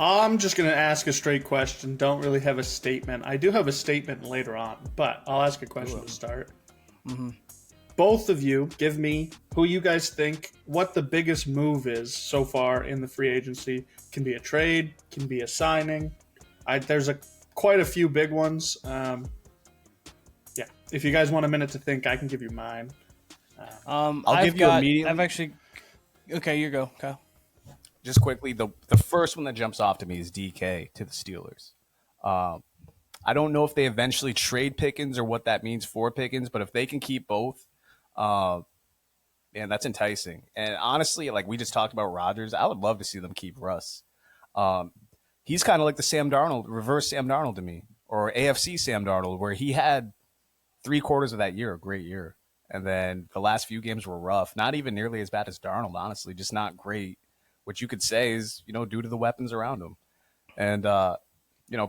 I'm just going to ask a straight question. Don't really have a statement. I do have a statement later on, but I'll ask a question to start. Mm-hmm. Both of you give me who you guys think what the biggest move is so far in the free agency. Can be a trade, can be a signing. There's quite a few big ones. Yeah, if you guys want a minute to think, I can give you mine. I'll give you immediately. I've actually. Okay, you go, Kyle. Just quickly, the first one that jumps off to me is DK to the Steelers. I don't know if they eventually trade Pickens or what that means for Pickens, but if they can keep both, man, that's enticing. And honestly, like we just talked about Rodgers, I would love to see them keep Russ. He's kind of like the Sam Darnold, reverse Sam Darnold to me, or AFC Sam Darnold, where he had 3/4 of that year, a great year. And then the last few games were rough. Not even nearly as bad as Darnold, honestly, just not great, which you could say is, due to the weapons around him. And,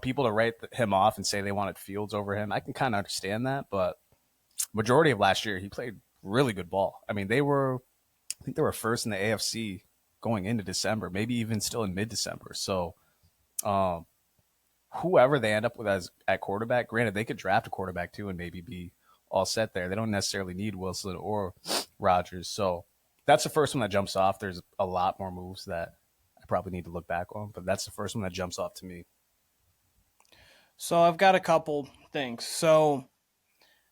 people to write him off and say they wanted Fields over him, I can kind of understand that. But majority of last year, he played really good ball. I mean, I think they were first in the AFC going into December, maybe even still in mid-December. So whoever they end up with at quarterback, granted, they could draft a quarterback too and maybe be all set there. They don't necessarily need Wilson or Rodgers. So that's the first one that jumps off. There's a lot more moves that I probably need to look back on, but that's the first one that jumps off to me. So I've got a couple things. So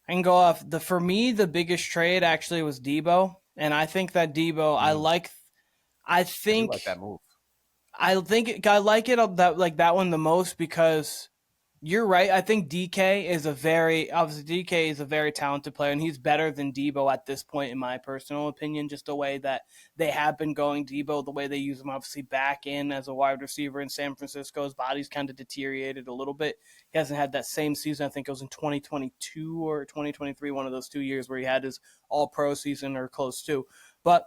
I can go off. For me, the biggest trade actually was Debo. And I think that Debo, I like that move. I like it that one the most because you're right. I think DK is a very talented player, and he's better than Debo at this point, in my personal opinion. Just the way that they have been going Debo, the way they use him, obviously back in as a wide receiver in San Francisco. His body's kind of deteriorated a little bit. He hasn't had that same season. I think it was in 2022 or 2023, one of those 2 years where he had his All-Pro season or close to. But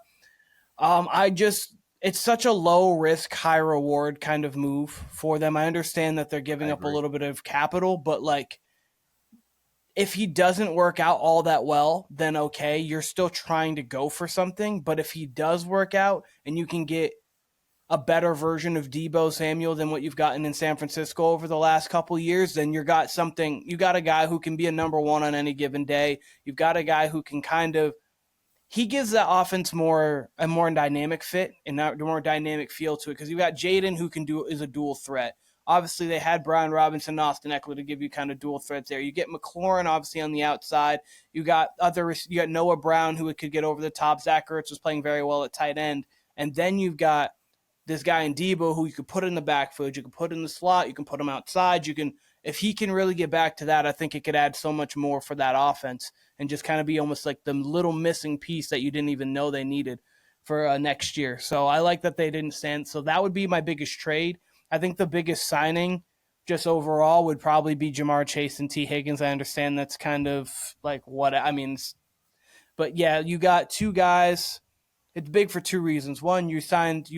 it's such a low risk, high reward kind of move for them. I understand that they're giving up a little bit of capital, but if he doesn't work out all that well, then okay, you're still trying to go for something. But if he does work out and you can get a better version of Debo Samuel than what you've gotten in San Francisco over the last couple of years, then you got a guy who can be a number one on any given day. You've got a guy who can he gives that offense a more dynamic fit and a more dynamic feel to it because you've got Jaden who is a dual threat. Obviously, they had Brian Robinson and Austin Eckler to give you kind of dual threats there. You get McLaurin, obviously, on the outside. You got Noah Brown, who could get over the top. Zach Ertz was playing very well at tight end. And then you've got this guy in Debo who you could put in the backfield. You can put in the slot. You can put him outside. If he can really get back to that, I think it could add so much more for that offense and just kind of be almost like the little missing piece that you didn't even know they needed for next year. So I like that they didn't stand. So that would be my biggest trade. I think the biggest signing just overall would probably be Jamar Chase and T. Higgins. I understand that's kind of like what I mean. But yeah, you got two guys. It's big for two reasons. One, you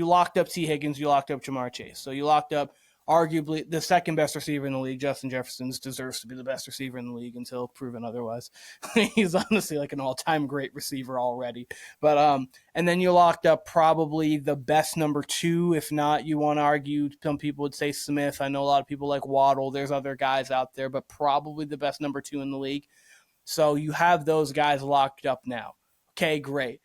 locked up T. Higgins, you locked up Jamar Chase. So you locked up arguably the second best receiver in the league. Justin Jefferson deserves to be the best receiver in the league until proven otherwise. He's honestly like an all-time great receiver already. But and then you locked up probably the best number two. If not, you want to argue, some people would say Smith. I know a lot of people like Waddle. There's other guys out there, but probably the best number two in the league. So you have those guys locked up now. Okay, great.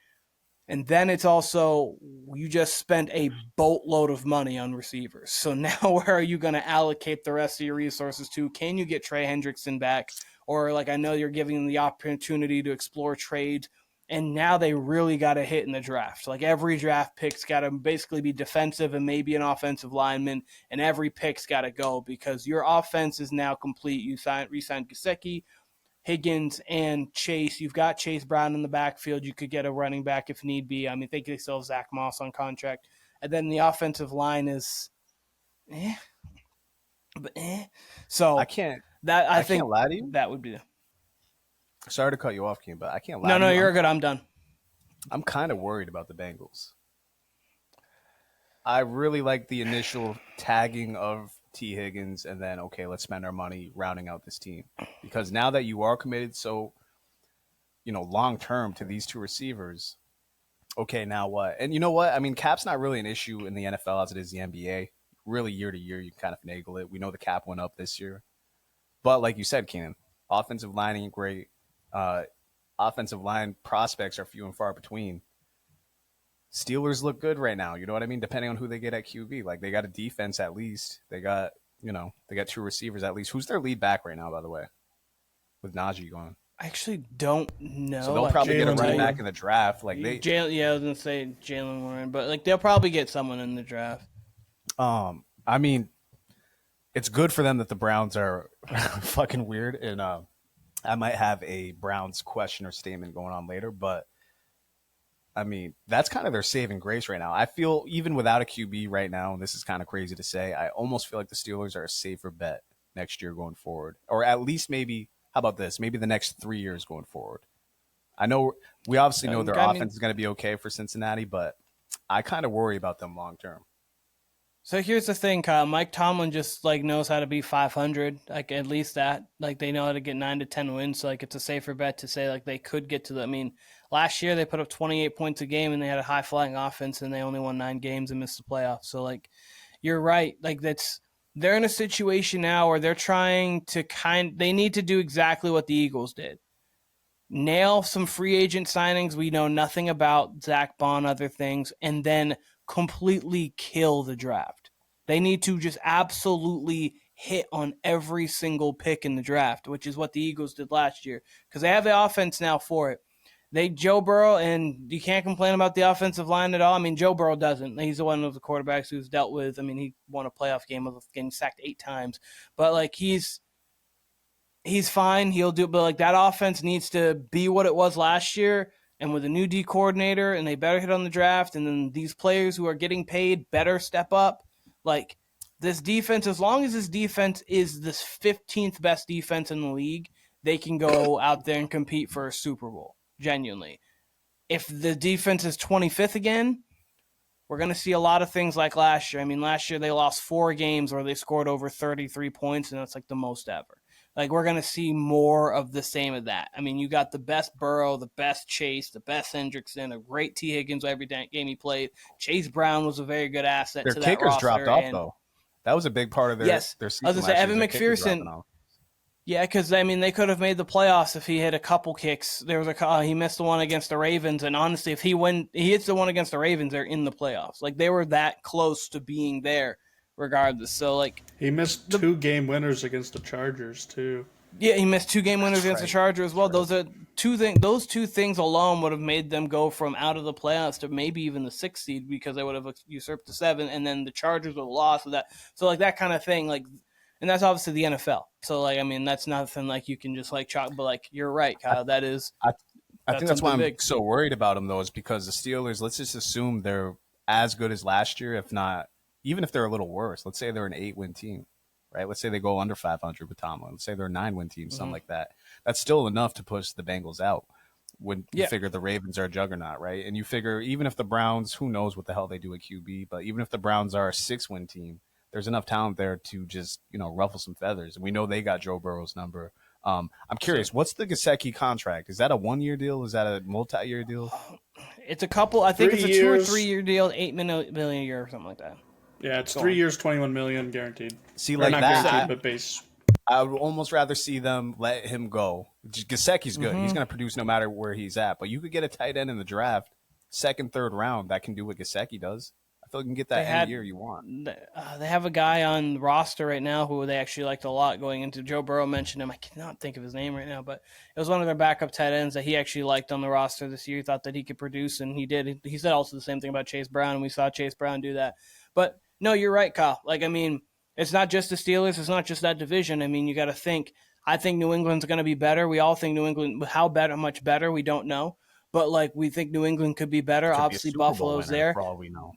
And then it's also, you just spent a boatload of money on receivers. So now where are you going to allocate the rest of your resources to? Can you get Trey Hendrickson back? Or I know you're giving them the opportunity to explore trades. And now they really got to hit in the draft. Every draft pick's got to basically be defensive and maybe an offensive lineman. And every pick's got to go because your offense is now complete. You re-signed Gesicki, Higgins, and Chase. You've got Chase Brown in the backfield. You could get a running back if need be. I mean, they still have Zach Moss on contract. And then the offensive line is So I think lie to you. That would be Sorry to cut you off, Keem, but I can't lie to you. No, you're good. I'm done. I'm kind of worried about the Bengals. I really like the initial tagging of T. Higgins and then, okay, let's spend our money rounding out this team. Because now that you are committed so, long-term to these two receivers, okay, now what? And you know what? I mean, cap's not really an issue in the NFL as it is the NBA. really year to year you kind of finagle it. We know the cap went up this year. But like you said, Keenan, offensive line ain't great. Offensive line prospects are few and far between. Steelers look good right now. You know what I mean? Depending on who they get at QB. Like, they got a defense at least. They got 2 receivers at least. Who's their lead back right now, by the way? With Najee going. I actually don't know. So they'll probably get a running back in the draft. Like I was gonna say Jalen Warren, but like they'll probably get someone in the draft. I mean, it's good for them that the Browns are fucking weird, and I might have a Browns question or statement going on later, but I mean, that's kind of their saving grace right now. I feel even without a QB right now, and this is kind of crazy to say, I almost feel like the Steelers are a safer bet next year going forward, or at least maybe. How about this? Maybe the next 3 years going forward. I know we obviously know their offense is going to be okay for Cincinnati, but I kind of worry about them long term. So here's the thing, Kyle. Mike Tomlin just like knows how to be 500, like at least that. Like they know how to get 9 to 10 wins. So like it's a safer bet to say like they could get to the. I mean, last year they put up 28 points a game and they had a high flying offense and they only won 9 games and missed the playoffs. So like you're right. Like they're in a situation now where they're trying to they need to do exactly what the Eagles did. Nail some free agent signings we know nothing about, Zach Bond, other things, and then completely kill the draft. They need to just absolutely hit on every single pick in the draft, which is what the Eagles did last year, because they have the offense now for it. Joe Burrow, and you can't complain about the offensive line at all. I mean, Joe Burrow doesn't. He's the one of the quarterbacks who's dealt with. I mean, he won a playoff game of getting sacked 8 times, but like he's fine. He'll do, but like that offense needs to be what it was last year, and with a new D coordinator, and they better hit on the draft, and then these players who are getting paid better step up. Like this defense, as long as this defense is this 15th best defense in the league, they can go out there and compete for a Super Bowl. Genuinely. If the defense is 25th again, we're going to see a lot of things like last year. I mean, last year they lost 4 games where they scored over 33 points, and that's like the most ever. Like, we're going to see more of the same of that. I mean, you got the best Burrow, the best Chase, the best Hendrickson, a great T. Higgins every game he played. Chase Brown was a very good asset to that roster. Their kickers dropped off, though. That was a big part of their season. I was going to say, Evan McPherson. Yeah, because, I mean, they could have made the playoffs if he hit a couple kicks. There was he missed the one against the Ravens, and honestly, if he hits the one against the Ravens, they're in the playoffs. Like, they were that close to being there regardless. So, like... He missed 2 game winners against the Chargers, too. Yeah, he missed 2 game winners against the Chargers as well. Those are 2 things. Those 2 things alone would have made them go from out of the playoffs to maybe even the 6th seed because they would have usurped the 7, and then the Chargers would have lost with that. So, like, that kind of thing, like... And that's obviously the NFL. So, like, I mean, that's nothing like you can just, like, chalk. But, like, you're right, Kyle. I think that's why I'm so worried about them, though, is because the Steelers, let's just assume they're as good as last year, if not, even if they're a little worse. Let's say they're an 8-win team, right? Let's say they go under 500 with Tomlin. Let's say they're a 9-win team, something like that. That's still enough to push the Bengals out when you figure the Ravens are a juggernaut, right? And you figure even if the Browns, who knows what the hell they do at QB, but even if the Browns are a 6-win team, there's enough talent there to just, ruffle some feathers. And we know they got Joe Burrow's number. I'm curious, what's the Gesicki contract? Is that a 1-year deal? Is that a multi-year deal? It's a couple. I think it's a 2 or 3 year deal, $8 million a year or something like that. Yeah, it's 3 years, $21 million guaranteed. See, like that, but base. I would almost rather see them let him go. Gesicki's good. He's going to produce no matter where he's at. But you could get a tight end in the draft, 2nd, 3rd round, that can do what Gesicki does. I feel like you can get that any year you want. They have a guy on the roster right now who they actually liked a lot going into. Joe Burrow mentioned him. I cannot think of his name right now, but it was one of their backup tight ends that he actually liked on the roster this year. He thought that he could produce, and he did. He said also the same thing about Chase Brown, and we saw Chase Brown do that. But, no, you're right, Kyle. Like, I mean, it's not just the Steelers. It's not just that division. I mean, you got to think. I think New England's going to be better. We all think New England, how much better, we don't know. But, like, we think New England could be better. Obviously, Buffalo's there. For all we know.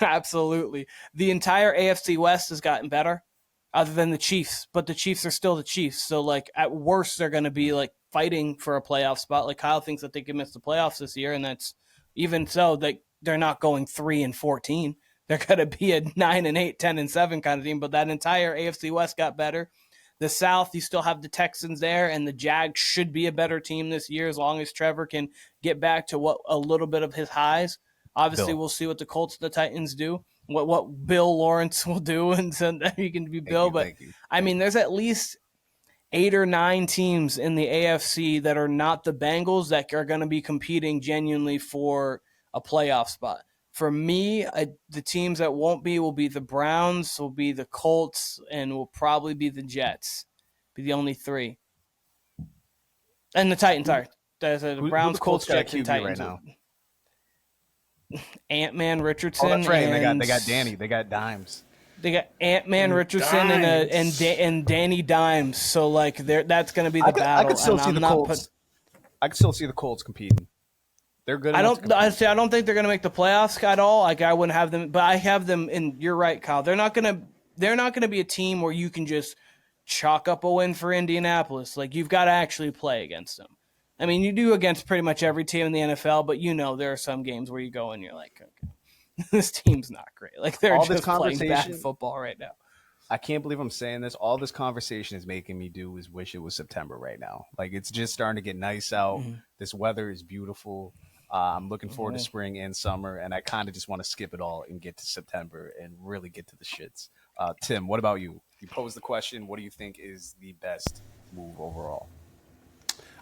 Absolutely. The entire AFC West has gotten better other than the Chiefs, but the Chiefs are still the Chiefs. So, like, at worst, they're going to be, like, fighting for a playoff spot. Like, Kyle thinks that they could miss the playoffs this year, and that's even so, they're not going 3-14. They're going to be a 9-8, 10-7 kind of team, but that entire AFC West got better. The South, you still have the Texans there, and the Jags should be a better team this year as long as Trevor can get back to what a little bit of his highs. Obviously, we'll see what the Colts and the Titans do. what Bill Lawrence will do, and so that he can be Bill. But I mean, there's at least 8 or 9 teams in the AFC that are not the Bengals that are going to be competing genuinely for a playoff spot. For me, the teams that won't be will be the Browns, will be the Colts, and will probably be the Jets. Be the only 3. And the Titans are. The Browns, Colts, Jets, and Titans. Right now? Ant-Man Richardson. Oh, that's right. And they got Danny. They got Dimes. They got Ant-Man Richardson and Danny Dimes. So, like, that's going to be the battle. I could still see the Colts. I could still see the Colts competing. They're good. I don't think they're going to make the playoffs at all. Like, I wouldn't have them, but I have them. And you're right, Kyle. They're not going to be a team where you can just chalk up a win for Indianapolis. Like, you've got to actually play against them. I mean, you do against pretty much every team in the NFL, but there are some games where you go and you're like, okay, this team's not great. Like, they're just playing bad football right now. I can't believe I'm saying this. All this conversation is making me do is wish it was September right now. Like, it's just starting to get nice out. Mm-hmm. This weather is beautiful. I'm looking forward to spring and summer, and I kind of just want to skip it all and get to September and really get to the shits. Tim, what about you? You posed the question. What do you think is the best move overall?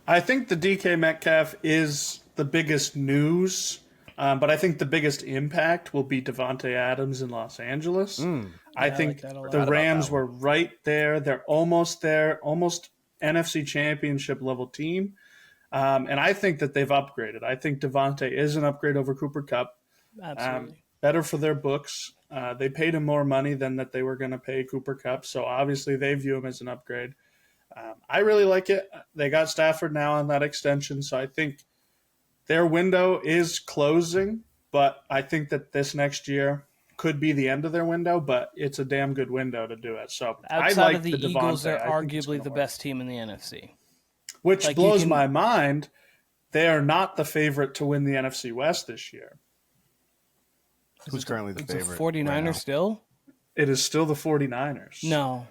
I think the DK Metcalf is the biggest news, but I think the biggest impact will be Devontae Adams in Los Angeles. I think the Rams were right there. They're almost there, almost NFC Championship level team. And I think that they've upgraded. I think Devontae is an upgrade over Cooper Kupp. Absolutely. Better for their books. They paid him more money than that they were going to pay Cooper Kupp, so obviously they view him as an upgrade. I really like it. They got Stafford now on that extension, so I think their window is closing, but I think that this next year could be the end of their window, but it's a damn good window to do it. So outside I like of the Eagles, they're arguably the best team in the NFC. Which blows my mind. They are not the favorite to win the NFC West this year. Who's currently the favorite? 49ers right still? It is still the 49ers. No.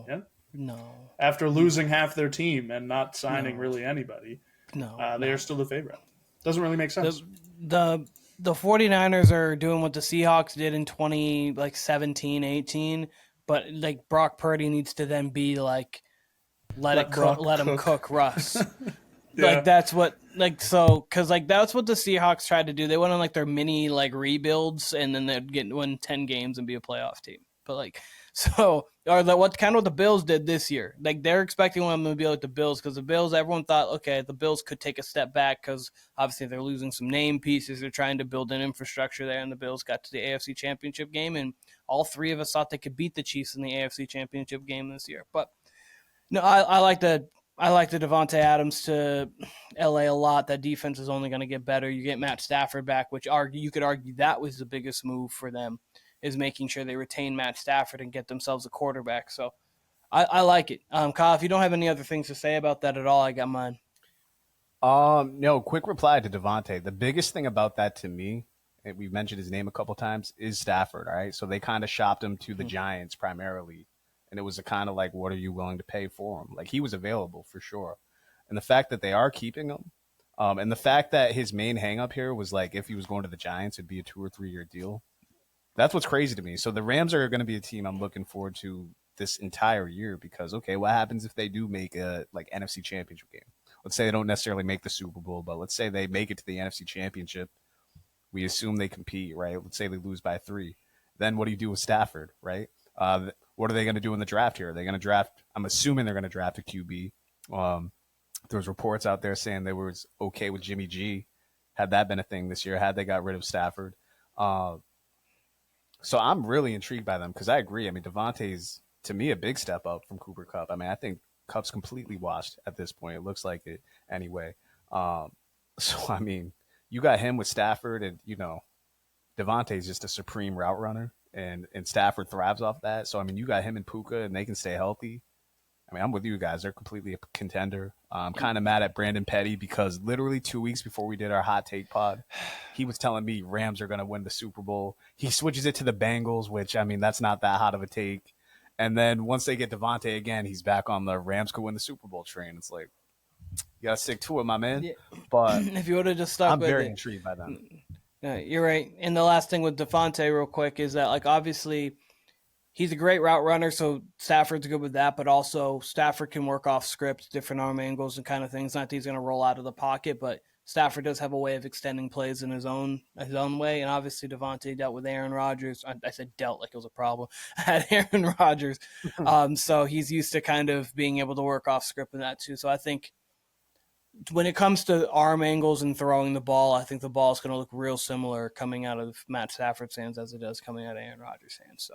Yeah? No. After losing half their team and not signing really anybody, they are still the favorite. Doesn't really make sense. The 49ers are doing what the Seahawks did in 2017, 18, but like Brock Purdy needs to then be like let him cook Russ. Yeah. Like that's what because that's what the Seahawks tried to do. They went on like their mini like rebuilds and then they'd win 10 games and be a playoff team. But what the Bills did this year. Like they're expecting them to be like the Bills because the Bills, everyone thought, okay, the Bills could take a step back because obviously they're losing some name pieces. They're trying to build an infrastructure there, and the Bills got to the AFC Championship game, and all 3 of us thought they could beat the Chiefs in the AFC Championship game this year. But no, I like the Devontae Adams to LA a lot. That defense is only going to get better. You get Matt Stafford back, which you could argue that was the biggest move for them, is making sure they retain Matt Stafford and get themselves a quarterback. So I like it. Kyle, if you don't have any other things to say about that at all, I got mine. No, quick reply to Devontae. The biggest thing about that to me, and we've mentioned his name a couple times, is Stafford, all right? So they kind of shopped him to the Giants primarily. And it was a kind of like, what are you willing to pay for him? Like, he was available for sure. And the fact that they are keeping him, and the fact that his main hang-up here was like, if he was going to the Giants, it'd be a 2 or 3 year deal. That's what's crazy to me. So the Rams are going to be a team I'm looking forward to this entire year because, okay, what happens if they do make a NFC Championship game? Let's say they don't necessarily make the Super Bowl, but let's say they make it to the NFC Championship. We assume they compete, right? Let's say they lose by 3. Then what do you do with Stafford, right? What are they going to do in the draft here? Are they going to draft? I'm assuming they're going to draft a QB. There's reports out there saying they were okay with Jimmy G. Had that been a thing this year, had they got rid of Stafford. So I'm really intrigued by them because I agree. I mean, Devontae's, to me, a big step up from Cooper Kupp. I mean, I think Kupp's completely washed at this point. It looks like it anyway. So, I mean, you got him with Stafford and, Devontae's just a supreme route runner. And Stafford thrives off that. So, I mean, you got him and Puka, and they can stay healthy. I mean, I'm with you guys. They're completely a contender. I'm kind of mad at Brandon Petty because literally 2 weeks before we did our hot take pod, he was telling me Rams are going to win the Super Bowl. He switches it to the Bengals, which, I mean, that's not that hot of a take. And then once they get Devontae again, he's back on the Rams could win the Super Bowl train. It's like, you got to stick to it, my man. Yeah. But if you would have just stuck I'm with very it. intrigued by them. Yeah, you're right. And the last thing with Devontae real quick is that, like, obviously he's a great route runner, so Stafford's good with that, but also Stafford can work off script, different arm angles and kind of things. Not that he's going to roll out of the pocket, but Stafford does have a way of extending plays in his own way. And obviously Devontae dealt with Aaron Rodgers. I said dealt like it was a problem. Had Aaron Rodgers. So he's used to kind of being able to work off script in that too. So I think when it comes to arm angles and throwing the ball, I think the ball is going to look real similar coming out of Matt Stafford's hands as it does coming out of Aaron Rodgers' hands. So